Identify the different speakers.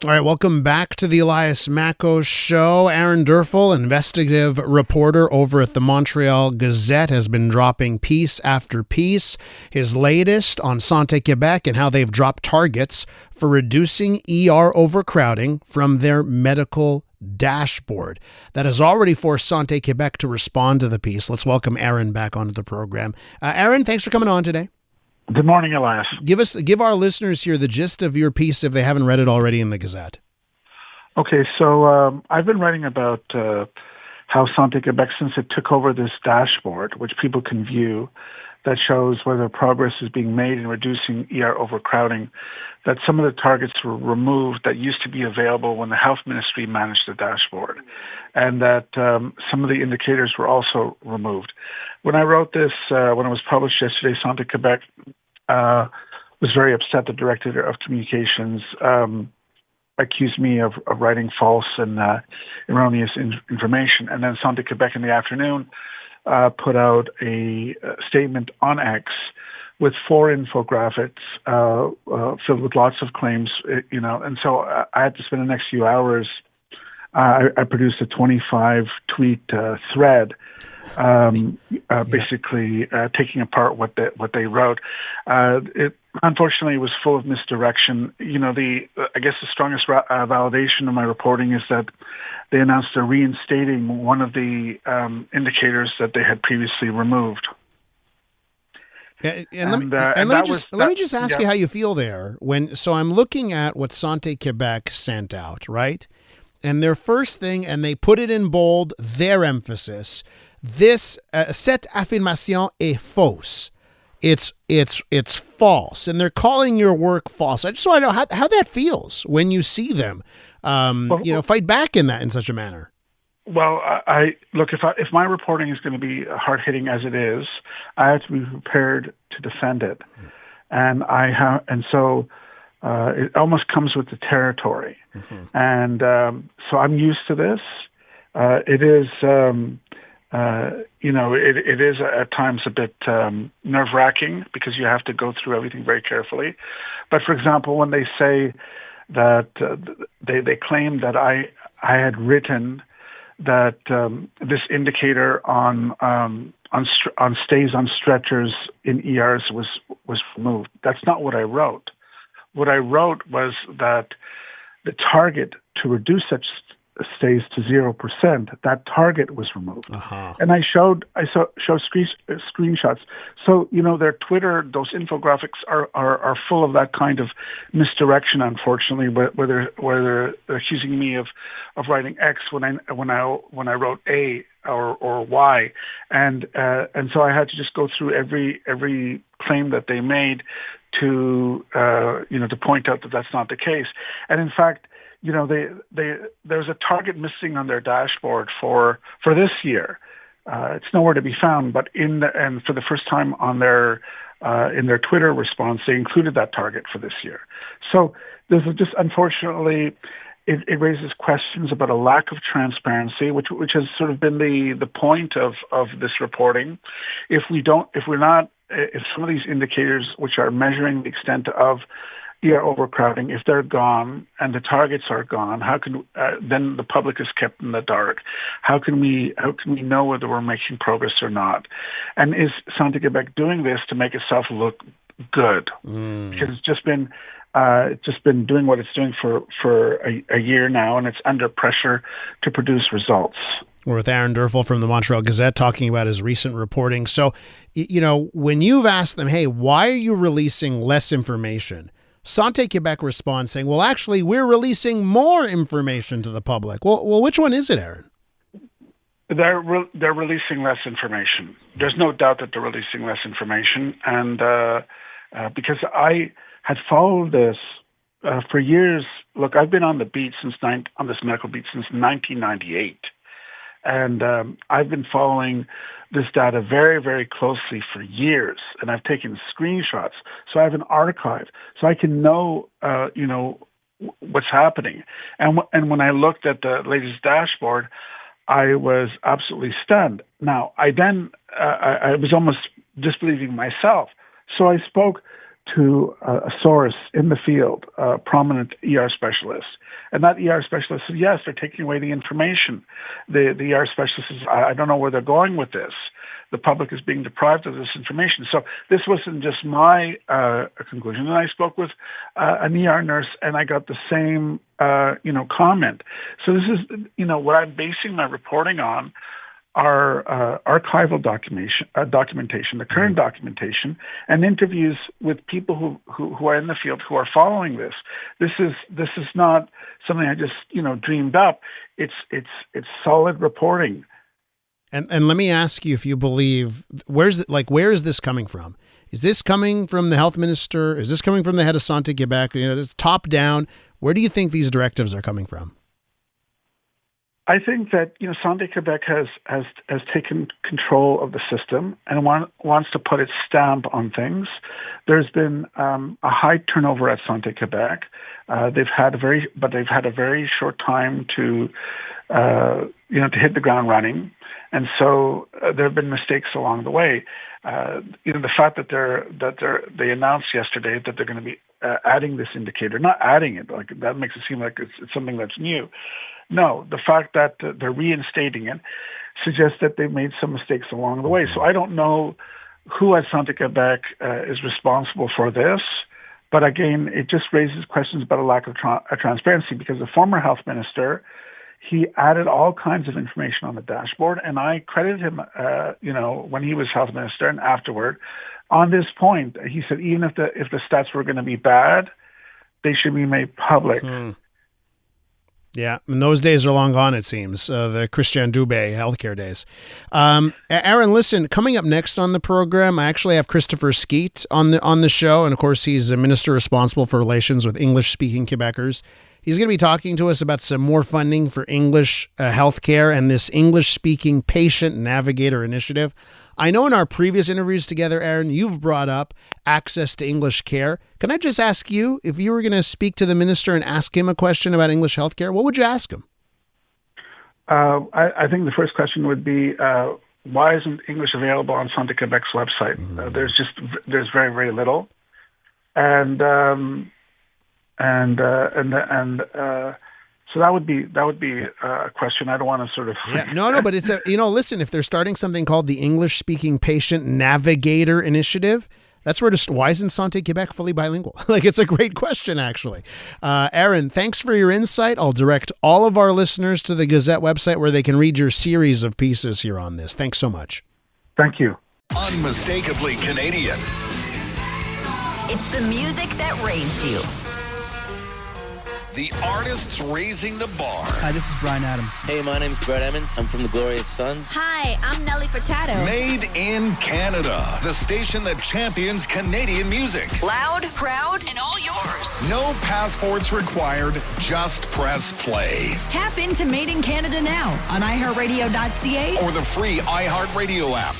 Speaker 1: All right, welcome back to the Elias Macko Show. Aaron Derfel, investigative reporter over at the Montreal Gazette, has been dropping piece after piece. His latest on Santé Québec and how they've dropped targets for reducing ER overcrowding from their medical dashboard. That has already forced Santé Québec to respond to the piece. Let's welcome Aaron back onto the program. Aaron, thanks for coming on today.
Speaker 2: Good morning, Elias.
Speaker 1: Give our listeners here the gist of your piece if they haven't read it already in the Gazette.
Speaker 2: Okay, so I've been writing about how Santé Québec, since it took over this dashboard, which people can view, that shows whether progress is being made in reducing ER overcrowding, that some of the targets were removed that used to be available when the health ministry managed the dashboard, and that some of the indicators were also removed. When I wrote this, when it was published yesterday, Santé Québec was very upset. The director of communications accused me of writing false and erroneous information. And then Santé Québec in the afternoon put out a statement on X with 4 infographics filled with lots of claims, and so I had to spend the next few hours. I produced a 25-tweet thread, basically taking apart what they wrote. It unfortunately was full of misdirection. I guess the strongest validation of my reporting is that they announced they're reinstating one of the indicators that they had previously removed.
Speaker 1: Let me just ask you how you feel there. So I'm looking at what Santé Québec sent out, right? And their first thing, and they put it in bold, their emphasis, cette affirmation est fausse. It's false, and they're calling your work false. I just want to know how that feels when you see them, fight back in such a manner.
Speaker 2: Well, I look, if my reporting is going to be hard hitting as it is, I have to be prepared to defend it, and so it almost comes with the territory, and so I'm used to this. It is. It is at times a bit nerve-wracking because you have to go through everything very carefully. But for example, when they say that they claim that I had written that this indicator on stays on stretchers in ERs was removed. That's not what I wrote. What I wrote was that the target to reduce such stays to 0%, that target was removed. And I showed screenshots. So, their Twitter, those infographics are full of that kind of misdirection, unfortunately, where they're accusing me of writing X when I wrote A or Y. And so I had to just go through every claim that they made to point out that that's not the case. And in fact, there's a target missing on their dashboard for this year. It's nowhere to be found, but and for the first time on their in their Twitter response, they included that target for this year. So there's just, unfortunately, it raises questions about a lack of transparency, which has sort of been the point of this reporting. If some of these indicators, which are measuring the extent of ER overcrowding, if they're gone and the targets are gone, how can then the public is kept in the dark? How can we know whether we're making progress or not? And is Santé Québec doing this to make itself look good? Because it's just been doing what it's doing for a year now, and it's under pressure to produce results.
Speaker 1: We're with Aaron Derfel from the Montreal Gazette talking about his recent reporting. So, when you've asked them, hey, why are you releasing less information? Santé Québec responds saying, well, actually, we're releasing more information to the public. Well, which one is it, Aaron?
Speaker 2: They're releasing less information. There's no doubt that they're releasing less information. And because I had followed this for years. Look, I've been on the beat on this medical beat since 1998. And I've been following this data very, very closely for years, and I've taken screenshots. So I have an archive, so I can know, what's happening. And when I looked at the latest dashboard, I was absolutely stunned. Now, I was almost disbelieving myself. So I spoke to a source in the field, a prominent ER specialist. And that ER specialist said, yes, they're taking away the information. The ER specialist says, I don't know where they're going with this. The public is being deprived of this information. So this wasn't just my conclusion. And I spoke with an ER nurse, and I got the same, comment. So this is, what I'm basing my reporting on are archival documentation, the current documentation, and interviews with people who are in the field who are following this. This is not something I just dreamed up. It's solid reporting.
Speaker 1: And let me ask you if you believe, where is this coming from? Is this coming from the health minister? Is this coming from the head of Santé Québec? It's top down. Where do you think these directives are coming from?
Speaker 2: I think that Santé Québec has taken control of the system and wants to put its stamp on things. There's been a high turnover at Santé Québec. They've had a very short time to hit the ground running, and so there have been mistakes along the way. The fact that they announced yesterday that they're going to be adding this indicator, not adding it, like that makes it seem like it's something that's new. No, the fact that they're reinstating it suggests that they've made some mistakes along the way. So I don't know who at Santé Québec is responsible for this, but again, it just raises questions about a lack of transparency, because the former health minister, he added all kinds of information on the dashboard, and I credited him, when he was health minister and afterward, on this point. He said even if the stats were going to be bad, they should be made public.
Speaker 1: Yeah, and those days are long gone, it seems, the Christian Dubé healthcare days. Aaron, listen, coming up next on the program, I actually have Christopher Skeet on the show, and of course he's a minister responsible for relations with English-speaking Quebecers. He's going to be talking to us about some more funding for English healthcare and this English-speaking patient navigator initiative. I know in our previous interviews together, Aaron, you've brought up access to English care. Can I just ask you, if you were going to speak to the minister and ask him a question about English healthcare, what would you ask him?
Speaker 2: I think the first question would be, why isn't English available on Santé Québec's website? There's very, very little. So that would be a question. I don't want to sort of
Speaker 1: no, but it's listen, if they're starting something called the English Speaking Patient Navigator Initiative, that's where why isn't Santé Québec fully bilingual? It's a great question, actually. Aaron, thanks for your insight. I'll direct all of our listeners to the Gazette website where they can read your series of pieces here on this. Thanks so much.
Speaker 2: Thank you.
Speaker 3: Unmistakably Canadian.
Speaker 4: It's the music that raised you.
Speaker 3: The artists raising the bar.
Speaker 5: Hi, this is Bryan Adams.
Speaker 6: Hey, my name's Brett Emmons. I'm from the Glorious Sons.
Speaker 4: Hi, I'm Nelly Furtado.
Speaker 3: Made in Canada. The station that champions Canadian music.
Speaker 4: Loud, proud, and all yours.
Speaker 3: No passports required. Just press play.
Speaker 4: Tap into Made in Canada now on iHeartRadio.ca
Speaker 3: or the free iHeartRadio app.